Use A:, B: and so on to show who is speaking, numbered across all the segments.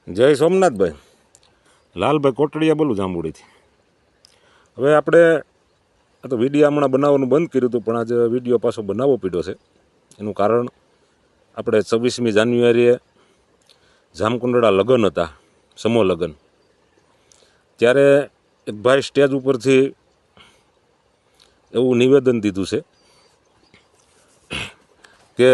A: જય સોમનાથભાઈ, લાલભાઈ કોટડિયા બોલું જાંબુડીથી. હવે આપણે આ તો વિડીયો હમણાં બનાવવાનું બંધ કર્યું હતું, પણ આજે વિડીયો પાછો બનાવવો પડ્યો છે. એનું કારણ આપણે 26મી જાન્યુઆરીએ જામકુંડળા લગ્ન હતા, સમૂહ લગ્ન. ત્યારે એક ભાઈ સ્ટેજ ઉપરથી એવું નિવેદન દીધું છે કે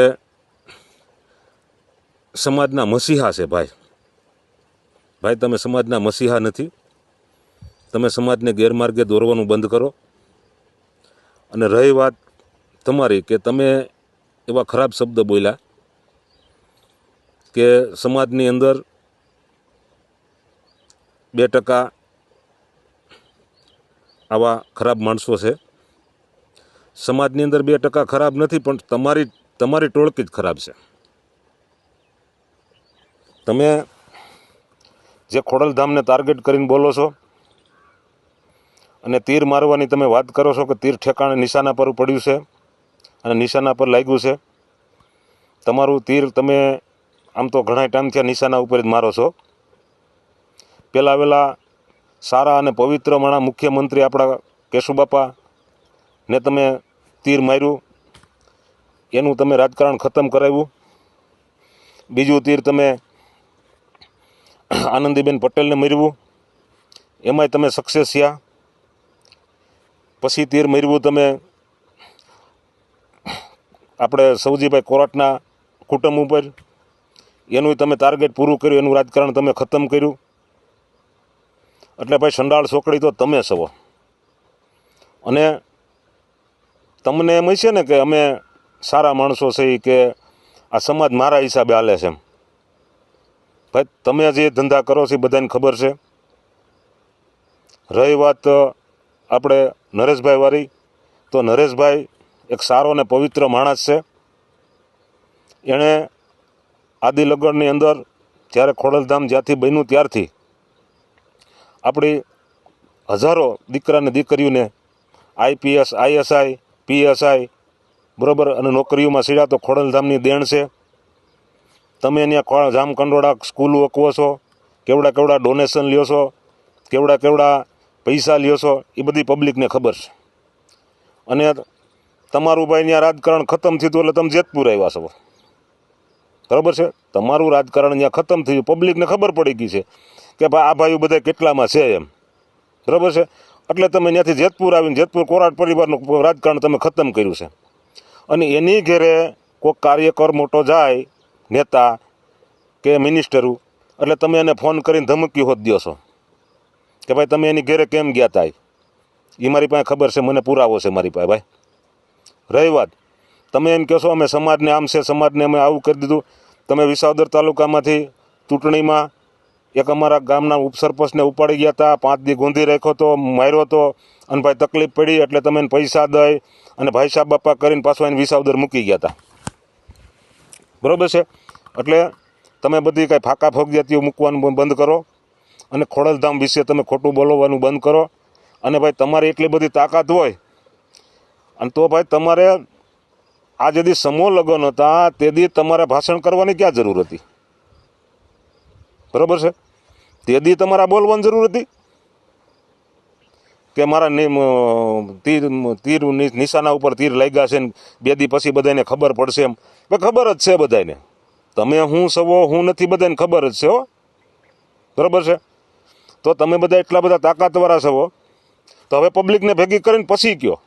A: સમાજના મસીહા છે ભાઈ તમે સમાજના મસીહા નથી. તમે સમાજને ગેરમાર્ગે દોરવાનું બંધ કરો. અને રહી વાત તમારી કે તમે એવા ખરાબ શબ્દ બોલ્યા કે સમાજની અંદર 2% આવા ખરાબ માણસો છે. સમાજની અંદર 2% ખરાબ નથી, પણ તમારી ટોળકી જ ખરાબ છે. તમે જે ખોડલધામને ટાર્ગેટ કરીને બોલો છો અને તીર મારવાની તમે વાત કરો છો કે તીર ઠેકાણે નિશાના પર પડ્યું છે અને નિશાના પર લાગ્યું છે. તમારું તીર તમે આમ તો ઘણા ટાઈમથી આ નિશાના ઉપર જ મારો છો. પહેલાં વહેલા સારા અને પવિત્ર માણા મુખ્યમંત્રી આપણા કેશુબાપા ને તમે તીર માર્યું, એનું તમે રાજકારણ ખતમ કરાવ્યું. બીજું તીર તમે આનંદીબેન પટેલને મરવું, એમાંય તમે સક્સેસ થયા. પછી તીર મરવું તમે આપણે સૌજીભાઈ કોરાટના કુટુંબ ઉપર, એનું તમે ટાર્ગેટ પૂરું કર્યું, એનું રાજકારણ તમે ખતમ કર્યું. એટલે ભાઈ સંડાળ સોકડી તો તમે છો. અને તમને એમ હશે ને કે અમે સારા માણસો છે કે આ સમાજ મારા હિસાબે હાલે છે. ભાઈ તમે જે ધંધા કરો છો એ બધાને ખબર છે. રહી વાત આપણે નરેશભાઈ વાળી, તો નરેશભાઈ એક સારો અને પવિત્ર માણસ છે. એણે આદિલગઢની અંદર જ્યારે ખોડલધામ જ્યાંથી બન્યું ત્યારથી આપણી હજારો દીકરાને દીકરીઓને IPS ISI PSI બરાબર અને નોકરીઓમાં સીધા તો ખોડલધામની દેણ છે. તમે ત્યાં જામકંડોળા સ્કૂલ વકવો છો, કેવડા ડોનેશન લ્યો છો, કેવડા પૈસા લ્યો છો, એ બધી પબ્લિકને ખબર છે. અને તમારું ભાઈ ત્યાં રાજકારણ ખતમ થયું એટલે તમે જેતપુર આવ્યા છો, બરાબર છે. તમારું રાજકારણ ત્યાં ખતમ થયું, પબ્લિકને ખબર પડી ગઈ છે કે ભાઈ આ ભાઈઓ બધા કેટલામાં છે એમ, બરાબર છે. એટલે તમે ત્યાંથી જેતપુર આવીને જેતપુર કોરાટ પરિવારનું રાજકારણ તમે ખતમ કર્યું છે. અને એની ઘેરે કોઈક કાર્યકર મોટો જાય, નેતા કે મિનિસ્ટરું, એટલે તમે એને ફોન કરીને ધમકી હોત દો છો કે ભાઈ તમે એની ઘેરે કેમ ગયા હતા. એ મારી પાસે ખબર છે, મને પુરાવો છે મારી પાસે. ભાઈ રહી વાત તમે એમ કહો છો અમે સમાજને આમ છે, સમાજને અમે આવું કરી દીધું. તમે વિસાવદર તાલુકામાંથી ચૂંટણીમાં એક અમારા ગામના ઉપસરપંચને ઉપાડી ગયા હતા, 5 દી ગોંધી રાખ્યો હતો, માર્યો હતો, અને ભાઈ તકલીફ પડી એટલે તમે એને પૈસા દઈ અને ભાઈ સાહેબ બાપા કરીને પાછો એને વિસાવદર મૂકી ગયા હતા, બરાબર છે. એટલે તમે બધી કાંઈ ફાંકા ફોગિયાતીઓ મૂકવાનું બંધ કરો અને ખોડલધામ વિશે તમે ખોટું બોલવાનું બંધ કરો. અને ભાઈ તમારી એટલી બધી તાકાત હોય અને તો ભાઈ તમારે આ જે દી સમૂહ લગ્ન હતા તે દી તમારે ભાષણ કરવાની ક્યાં જરૂર હતી, બરાબર છે. તે દી તમારે બોલવાની જરૂર હતી કે મારા તીર નિશાના ઉપર તીર લાગ્યા છે ને 2 દી પછી બધાને ખબર પડશે એમ. ખબર જ છે બધાને, તમે હું સવો હું નથી બધાને ખબર જ છે હો, બરાબર છે. તો તમે બધા એટલા બધા તાકાતવાળા છો, તો હવે પબ્લિકને ભેગી કરીને પછી કયો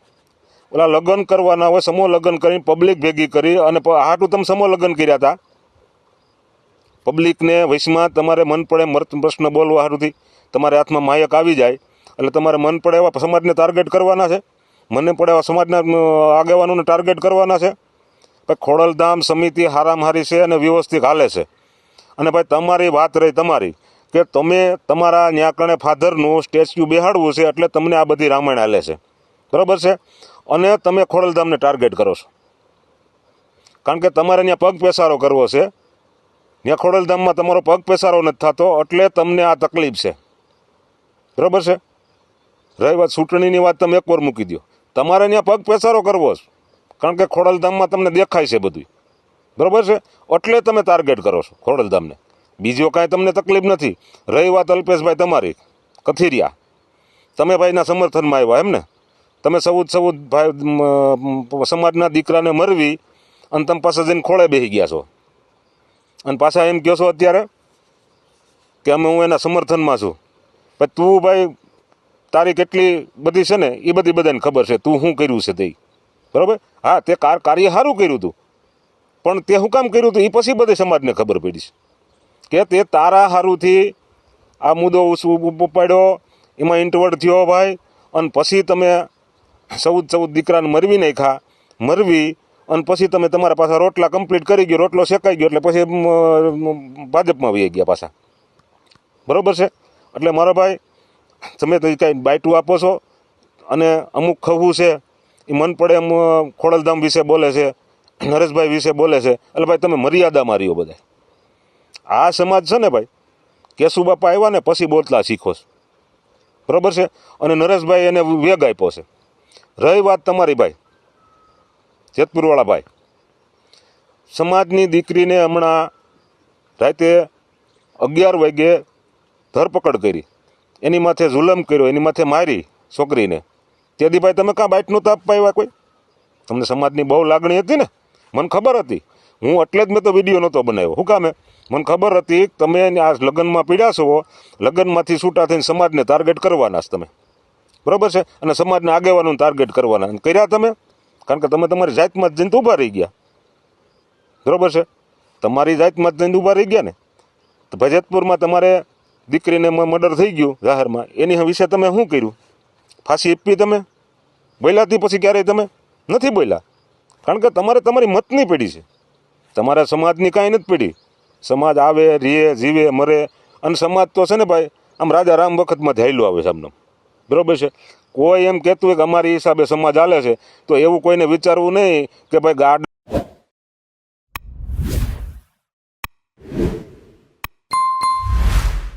A: ઓલા લગ્ન કરવાના હોય, સમૂહ લગ્ન કરીને પબ્લિક ભેગી કરી અને હાટું તમે સમૂહ લગ્ન કર્યા હતા. પબ્લિકને વૈશમાં તમારે મન પડે પ્રશ્ન બોલવા હારુંથી તમારે હાથમાં માયક આવી જાય એટલે તમારે મન પડે એવા સમાજને ટાર્ગેટ કરવાના છે, મને પડે એવા સમાજના આગેવાનોને ટાર્ગેટ કરવાના છે. ભાઈ ખોડલધામ સમિતિ હારામ હારી છે અને વ્યવસ્થિત હાલે છે. અને ભાઈ તમારી વાત રહી તમારી કે તમે તમારા ન્યા કણે ફાધરનું સ્ટેચ્યુ બેહાડવું છે એટલે તમને આ બધી રામાયણ હાલે છે, બરાબર છે. અને તમે ખોડલધામને ટાર્ગેટ કરો છો કારણ કે તમારે ત્યાં પગ પેસારો કરવો છે. ત્યાં ખોડલધામમાં તમારો પગ પેસારો નથી થતો એટલે તમને આ તકલીફ છે, બરાબર છે. રહી વાત ચૂંટણીની વાત તમે એકવાર મૂકી દો, તમારે ત્યાં પગ પેસારો કરવો છે કારણ કે ખોડલધામમાં તમને દેખાય છે બધું, બરાબર છે. એટલે તમે ટાર્ગેટ કરો છો ખોડલધામને. બીજો કાંઈ તમને તકલીફ નથી. રહી વાત અલ્પેશભાઈ તમારી કથિરિયા, તમે ભાઈના સમર્થનમાં આવ્યા એમ ને? તમે સૌદ ભાઈ સમાજના દીકરાને મરવી અને તમે પાછા જઈને ખોળે બેસી ગયા છો અને પાછા એમ કહો છો અત્યારે કે અમે હું એના સમર્થનમાં છું. પછી તું ભાઈ તારી કેટલી બધી છે ને એ બધી બધાને ખબર છે તું શું કર્યું છે તે, બરાબર? હા, તે કાર્ય સારું કર્યું હતું, પણ તે શું કામ કર્યું હતું એ પછી બધી સમાજને ખબર પડી છે કે તે તારા સારુંથી આ મુદ્દો ઉપાડ્યો, એમાં ઇન્ટવર્ડ થયો ભાઈ, અને પછી તમે ચૌદ દીકરાને મરવી નાખ્યા, મરવી અને પછી તમે તમારા પાછા રોટલા કમ્પ્લીટ કરી ગયો, રોટલો શેકાઈ ગયો એટલે પછી ભાજપમાં વહી ગયા પાછા, બરાબર છે? એટલે મારો ભાઈ તમે તો કાંઈ બાયટું આપો છો અને અમુક ખવું છે એ મન પડે એમ ખોડલધામ વિશે બોલે છે, નરેશભાઈ વિશે બોલે છે, એટલે ભાઈ તમે મર્યાદા માર્યો બધા. આ સમાજ છે ને ભાઈ, કેશુબાપા આવ્યા ને પછી બોલતા શીખો છો, બરાબર છે? અને નરેશભાઈ એને વેગ આપ્યો છે. રહી વાત તમારી ભાઈ જેતપુરવાળા ભાઈ, સમાજની દીકરીને હમણાં રાતે 11 વાગે ધરપકડ કરી, એની માથે જુલમ કર્યો, એની માથે મારી છોકરીને. તેથી ભાઈ તમે કાં બાઇટ નહોતા આપવા આવ્યા કોઈ? તમને સમાજની બહુ લાગણી હતી ને, મને ખબર હતી. હું એટલે જ મેં તો વિડીયો નહોતો બનાવ્યો. શું કામે? મને ખબર હતી તમે આ લગ્નમાં પીડ્યા છો, લગ્નમાંથી છૂટા થઈને સમાજને ટાર્ગેટ કરવાના જ તમે, બરાબર છે? અને સમાજના આગેવાનોને ટાર્ગેટ કરવાના કર્યા તમે, કારણ કે તમે તમારી જાતમાં જ જઈને ઊભા રહી ગયા, બરાબર છે? તમારી જાતમાં જ જઈને ઊભા રહી ગયા ને. તો ભજતપુરમાં તમારે દીકરીને મર્ડર થઈ ગયું જાહેરમાં, એની વિશે તમે શું કર્યું? ફાંસી આપી તમે? બોલ્યાથી પછી ક્યારેય તમે નથી બોલ્યા, કારણ કે તમારે તમારી મતની પડી છે, તમારા સમાજની કાંઈ નથી પડી. સમાજ આવે, રીએ, જીવે, મરે, અને સમાજ તો છે ને ભાઈ આમ રાજા રામ વખતમાંથી હાલ્યો આવે છે આમને, બરાબર છે? કોઈ એમ કહેતું હોય કે અમારી હિસાબે સમાજ હાલે છે, તો એવું કોઈને વિચારવું નહીં કે ભાઈ ગાડ